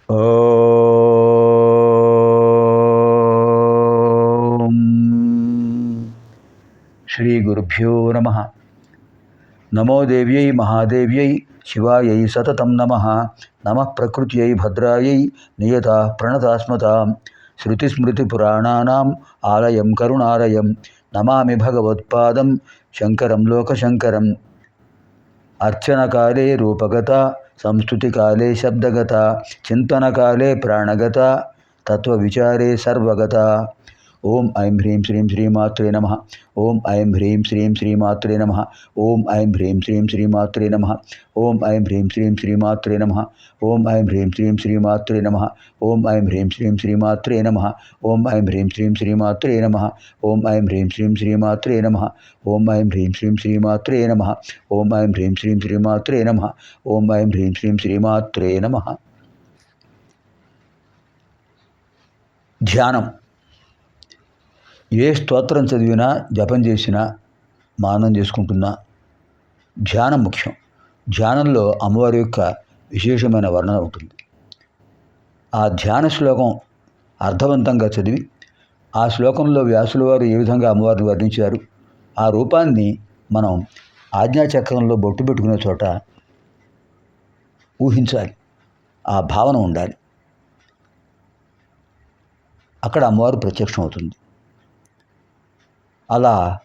ఓం శ్రీ గురుభ్యో నమః. నమో దేవ్యై మహాదేవ్యై శివాయై సతతం నమః. నమః ప్రకృత్యై భద్రాయై నియతా ప్రణతాస్మతాం. శృతిస్మృతిపురాణానాం ఆలయం కరుణాలయం. నమామి భగవత్పాదం శంకరం లోకశంకరం. అర్చనకాలే రూపగత, సంస్తుతికాలే శబ్దగత, చింతనకాలే ప్రాణగత, తత్వవిచారే సర్వగత. ఓం ఐం హ్రీం శ్రీం శ్రీమాత్రే నమః. ఓం ఐం హ్రీం శ్రీం శ్రీమాత్రే నమః. ఓం ఐం హ్రీం శ్రీం శ్రీమాత్రే నమః. ఓం ఐం హ్రీం శ్రీం శ్రీమాత్రే నమః. ఓం ఐం హ్రీం శ్రీం శ్రీమాత్రే నమః. ఓం ఐం హ్రీం శ్రీం శ్రీమాత్రే నమః. ఓం ఐం హ్రీం శ్రీం శ్రీమాత్రే నమః. ఓం ఐం హ్రీం శ్రీం శ్రీమాత్రే నమః. ఓం ఐం హ్రీం శ్రీం శ్రీమాత్రే నమః. ఓం ఐం హ్రీం శ్రీం శ్రీమాత్రే నమః. ఓం ఐం హ్రీం శ్రీం శ్రీమాత్రే నమః. ధ్యానం. ఏ స్తోత్రం చదివినా, జపం చేసినా, మానం చేసుకుంటున్నా ధ్యానం ముఖ్యం. ధ్యానంలో అమ్మవారి యొక్క విశేషమైన వర్ణన ఉంటుంది. ఆ ధ్యాన శ్లోకం అర్థవంతంగా చదివి, ఆ శ్లోకంలో వ్యాసుల వారు ఏ విధంగా అమ్మవారిని వర్ణించారు, ఆ రూపాన్ని మనం ఆజ్ఞాచక్రంలో బొట్టు పెట్టుకునే చోట ఊహించాలి. ఆ భావన ఉండాలి. అక్కడ అమ్మవారు ప్రత్యక్షం అవుతుంది. అలా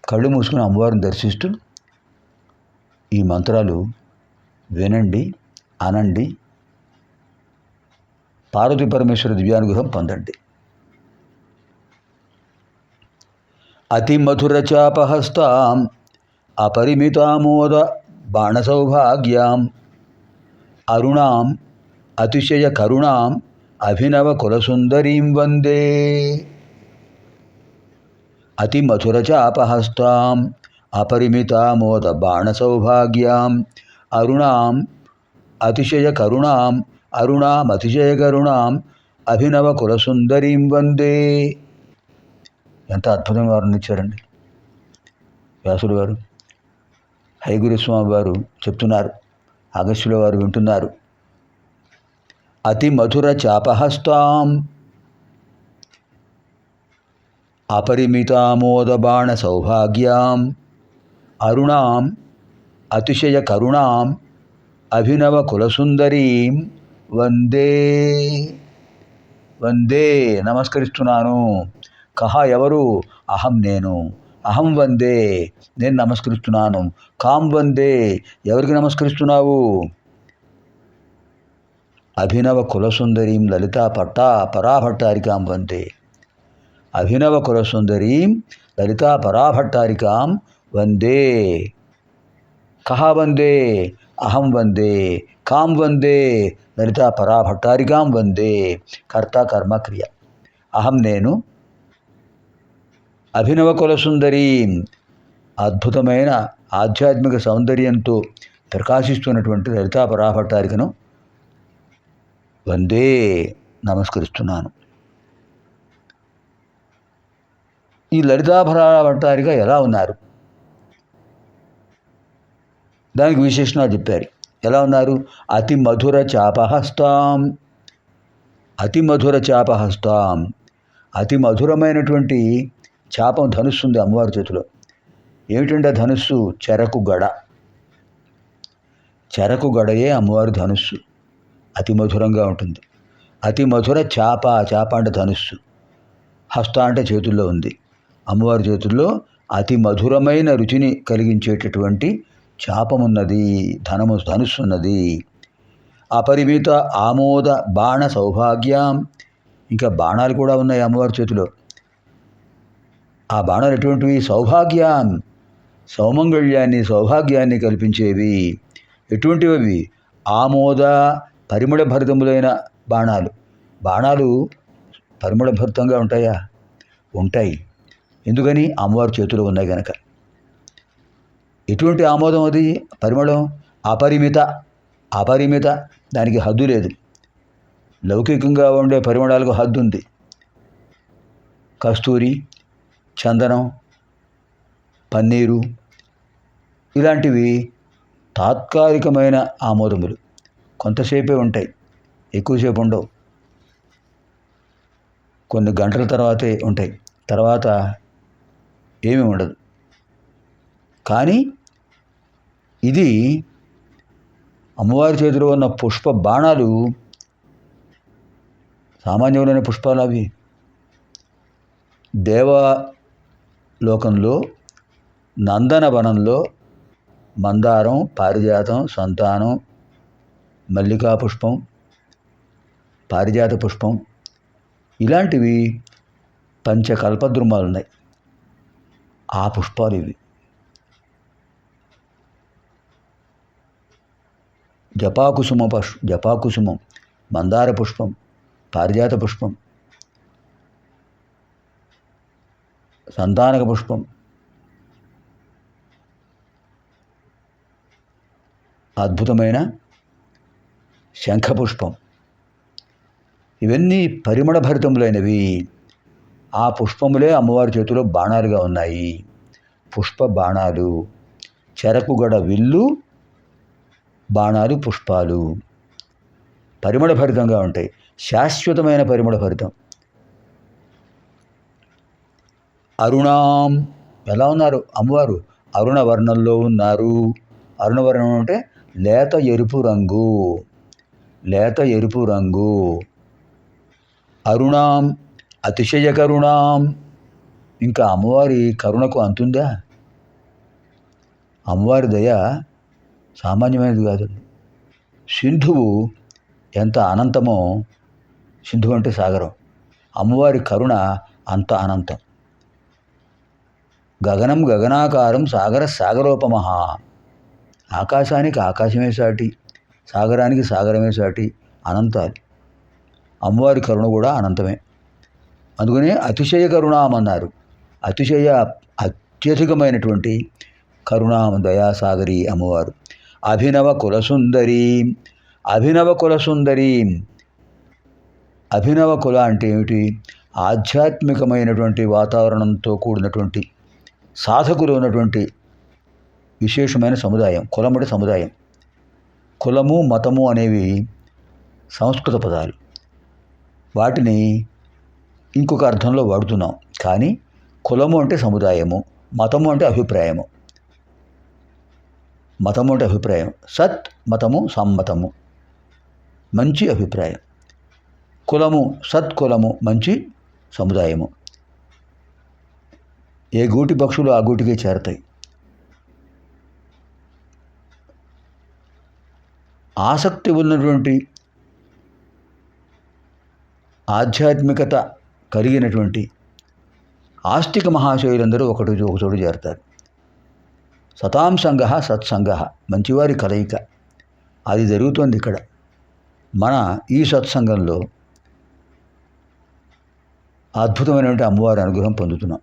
కళ్ళు మూసుకుని అమ్మవారిని దర్శిస్తూ ఈ మంత్రాలు వినండి, అనండి, పార్వతీ పరమేశ్వర దివ్యానుగ్రహం పొందండి. అతి మధుర చాపహస్తాం అపరిమితామోద బాణసౌభాగ్యాం అరుణాం అతిశయ కరుణాం అభినవ కులసుందరీం వందే. అతి మధుర చాపహస్తాం అపరిమితామోద బాణసౌభాగ్యాం అరుణాం అతిశయ కరుణాం అరుణాం అతిశయ కరుణాం అభినవ కులసుందరీం వందే. ఎంత అద్భుతంగా వర్ణించారండి వ్యాసుడు గారు. హయగురుస్వామి వారు చెప్తున్నారు, అగస్త్యుల వారు వింటున్నారు. అతి మధుర చాపహస్తాం అపరిమితామోద బాణ సౌభాగ్యాం అరుణాం అతిశయ కరుణాం అభినవ కులసుందరీం వందే. వందే నమస్కరిస్తున్నాను. కహ ఎవరు? అహం నేను. అహం వందే నేను నమస్కరిస్తున్నాను. కాం వందే ఎవరికి నమస్కరిస్తున్నావు? అభినవ కులసుందరీం లలితా పట్టా పరాభట్టారికాం వందే. అభినవ కులసుందరీం లలితా పరాభట్టారికాం వందే. కహ వందే? అహం వందే. కాం వందే? లలితా పరాభట్టారికాం వందే. కర్త కర్మ క్రియ. అహం నేను. అభినవ కులసుందరీం అద్భుతమైన ఆధ్యాత్మిక సౌందర్యంతో ప్రకాశిస్తున్నటువంటి లలితా పరాభట్టారికను వందే నమస్కరిస్తున్నాను. ఈ లలితా పరాభట్టారిక ఎలా ఉన్నారు? దానికి విశేషణాలు చెప్పారు. ఎలా ఉన్నారు? అతి మధుర చాపహస్తాం. అతి మధుర చాపహస్తాం. అతి మధురమైనటువంటి చాపం, ధనుస్సు ఉంది అమ్మవారి చేతిలో. ఏమిటంటే ధనుస్సు? చెరకు గడ. చెరకు గడయే అమ్మవారి ధనుస్సు. అతి మధురంగా ఉంటుంది. అతి మధుర చాప. చాప అంటే ధనుస్సు. హస్త అంటే చేతుల్లో ఉంది. అమ్మవారి చేతుల్లో అతి మధురమైన రుచిని కలిగించేటటువంటి చాపమున్నది, ధనుస్సు ఉన్నది. అపరిమిత ఆమోద బాణ సౌభాగ్యం. ఇంకా బాణాలు కూడా ఉన్నాయి అమ్మవారి చేతిలో. ఆ బాణాలు ఎటువంటివి? సౌభాగ్యం, సౌమంగళ్యాన్ని, సౌభాగ్యాన్ని కల్పించేవి. ఎటువంటివి అవి? ఆమోద పరిమళ భరితములైన బాణాలు. బాణాలు పరిమళ భరితంగా ఉంటాయా? ఉంటాయి. ఎందుకని? అమ్మవారి చేతిలో ఉన్నాయి కనుక. ఎటువంటి ఆమోదం అది? పరిమళం. అపరిమిత. అపరిమిత దానికి హద్దు లేదు. లౌకికంగా ఉండే పరిమళాలకు హద్దు ఉంది. కస్తూరి, చందనం, పన్నీరు ఇలాంటివి తాత్కాలికమైన ఆమోదములు, కొంతసేపే ఉంటాయి. ఎక్కువసేపు ఉండవు, కొన్ని గంటల తర్వాతే ఉంటాయి, తర్వాత ఏమీ ఉండదు. కానీ ఇది అమ్మవారి చేతిలో ఉన్న పుష్ప బాణాలు సామాన్యమైన పుష్పాలు. అవి దేవలోకంలో నందనవనంలో మందారం, పారిజాతం, సంతానం, మల్లికా పుష్పం, పారిజాత పుష్పం ఇలాంటివి పంచకల్పద్రుమాలు ఉన్నాయి. ఆ పుష్పాలు ఇవి. జపాకుసుమం, మందార పుష్పం, పారిజాత పుష్పం, సంతానక పుష్పం, అద్భుతమైన శంఖపుష్పం, ఇవన్నీ పరిమళ భరితములైనవి. ఆ పుష్పములే అమ్మవారి చేతిలో బాణాలుగా ఉన్నాయి. పుష్ప బాణాలు, చెరకుగడ విల్లు, బాణాలు పుష్పాలు పరిమళ భరితంగా ఉంటాయి. శాశ్వతమైన పరిమళ భరితం. అరుణాం, ఎలా ఉన్నారు అమ్మవారు? అరుణవర్ణంలో ఉన్నారు. అరుణవర్ణం అంటే లేత ఎరుపు రంగు, లేత ఎరుపు రంగు. అరుణాం, అతిశయ కరుణాం. ఇంకా అమ్మవారి కరుణకు అంతుందా? అమ్మవారి దయ సామాన్యమైనది కాదు. సింధువు ఎంత అనంతమో, సింధువు అంటే సాగరం, అమ్మవారి కరుణ అంత అనంతం. గగనం గగనాకారం సాగర సాగరోపమః. ఆకాశానికి ఆకాశమే సాటి, సాగరానికి సాగరమే సాటి, అనంతాలు. అమ్మవారి కరుణ కూడా అనంతమే. అందుకనే అతిశయ కరుణామన్నారు. అత్యధికమైనటువంటి కరుణామ దయాసాగరి అమ్మవారు. అభినవ కులసుందరి, అభినవ కులసుందరి. అభినవ కుల అంటే ఏమిటి? ఆధ్యాత్మికమైనటువంటి వాతావరణంతో కూడినటువంటి సాధకులు ఉన్నటువంటి విశేషమైన సముదాయం. కులం అంటే సముదాయం. కులము, మతము అనేవి సంస్కృత పదాలు. వాటిని ఇంకొక అర్థంలో వాడుతున్నాం. కానీ కులము అంటే సముదాయము, మతము అంటే అభిప్రాయము. మతము అంటే అభిప్రాయం. సత్ మతము, సమ్మతము, మంచి అభిప్రాయం. కులము, సత్కులము, మంచి సముదాయము. ఏ గూటి పక్షులు ఆ గూటికే చేరతాయి. ఆసక్తి ఉన్నటువంటి, ఆధ్యాత్మికత కలిగినటువంటి ఆస్తిక మహాశయులందరూ ఒకచోటు చేరతారు. సతాం సంగ సత్సంగ, మంచివారి కలయిక. అది జరుగుతోంది ఇక్కడ. మన ఈ సత్సంగంలో అద్భుతమైనటువంటి అమ్మవారి అనుగ్రహం పొందుతున్నాం.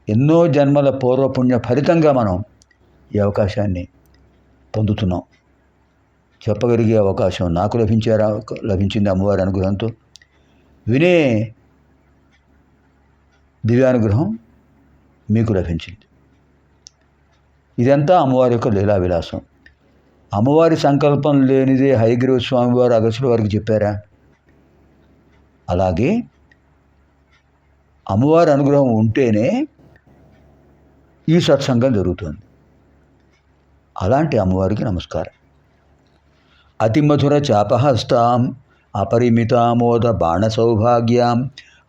ఎన్నో జన్మల పూర్వపుణ్య ఫలితంగా మనం ఈ అవకాశాన్ని పొందుతున్నాం. చెప్పగలిగే అవకాశం నాకు లభించింది అమ్మవారి అనుగ్రహంతో. వినే దివ్యానుగ్రహం మీకు లభించింది. ఇదంతా అమ్మవారి యొక్క లీలా విలాసం. అమ్మవారి సంకల్పం లేనిదే హయగ్రీవ స్వామి వారు అగస్త్యుల వారికి చెప్పారా? అలాగే అమ్మవారి అనుగ్రహం ఉంటేనే ఈ సత్సంగం జరుగుతుంది. అలాంటి అమ్మవారికి నమస్కారం. అతిమధుర చాపహస్తాం అపరిమితామోద బాణ సౌభాగ్యాం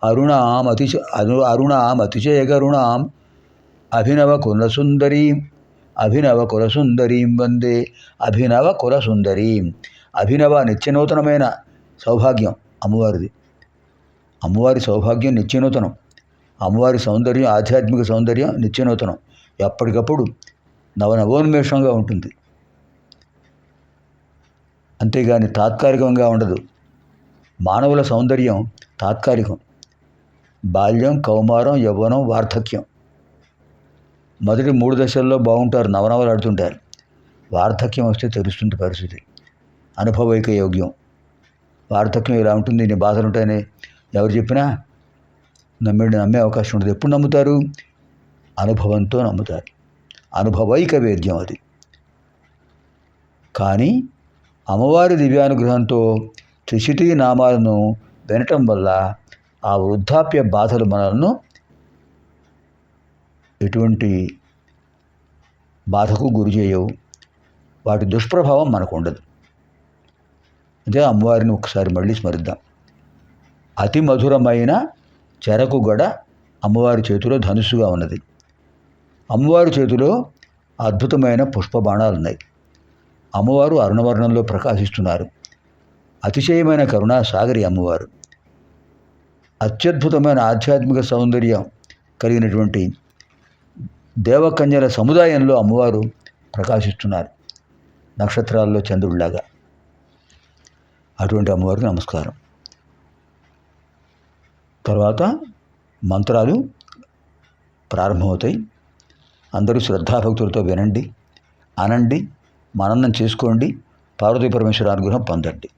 అరుణాం అతిశయకరుణాం అభినవ కులసుందరీం వందే. అభినవ కులసుందరీం. అభినవ నిత్యనూతనమైన సౌభాగ్యం అమ్మవారిది. అమ్మవారి సౌభాగ్యం నిత్యనూతనం. అమ్మవారి సౌందర్యం, ఆధ్యాత్మిక సౌందర్యం నిత్యనూతనం. ఎప్పటికప్పుడు నవనవోన్మేషంగా ఉంటుంది. అంతేగాని తాత్కాలికంగా ఉండదు. మానవుల సౌందర్యం తాత్కాలికం. బాల్యం, కౌమారం, యవ్వనం, వార్ధక్యం. మొదటి 3 దశల్లో బాగుంటారు, నవనవలాడుతుంటారు. వార్ధక్యం వస్తే తెలుస్తుంది పరిస్థితి. అనుభవైక యోగ్యం. వార్ధక్యం ఇలా ఉంటుంది, ఇన్ని బాధలు ఉంటాయని ఎవరు చెప్పినా నమ్మే అవకాశం ఉంటుంది. ఎప్పుడు నమ్ముతారు? అనుభవంతో నమ్ముతారు. అనుభవైక వేద్యం అది. కానీ అమ్మవారి దివ్యానుగ్రహంతో త్రిశితి నామాలను వినటం వల్ల ఆ వృద్ధాప్య బాధలు మనల్ని ఎటువంటి బాధకు గురి చేయవు, వాటి దుష్ప్రభావం మనకు ఉండదు. అదే అమ్మవారిని ఒకసారి మళ్ళీ స్మరిద్దాం. అతి మధురమైన చెరకు గడ అమ్మవారి చేతిలో ధనుస్సుగా ఉన్నది. అమ్మవారి చేతిలో అద్భుతమైన పుష్పబాణాలు ఉన్నాయి. అమ్మవారు అరుణవర్ణంలో ప్రకాశిస్తున్నారు. అతిశయమైన కరుణా సాగరి అమ్మవారు. అత్యద్భుతమైన ఆధ్యాత్మిక సౌందర్యం కలిగినటువంటి దేవకన్యల సముదాయంలో అమ్మవారు ప్రకాశిస్తున్నారు, నక్షత్రాల్లో చంద్రుడిలాగా. అటువంటి అమ్మవారికి నమస్కారం. తర్వాత మంత్రాలు ప్రారంభమవుతాయి. అందరూ శ్రద్ధాభక్తులతో వినండి, అనండి, మననం చేసుకోండి, పార్వతీ పరమేశ్వర అనుగ్రహం పొందండి.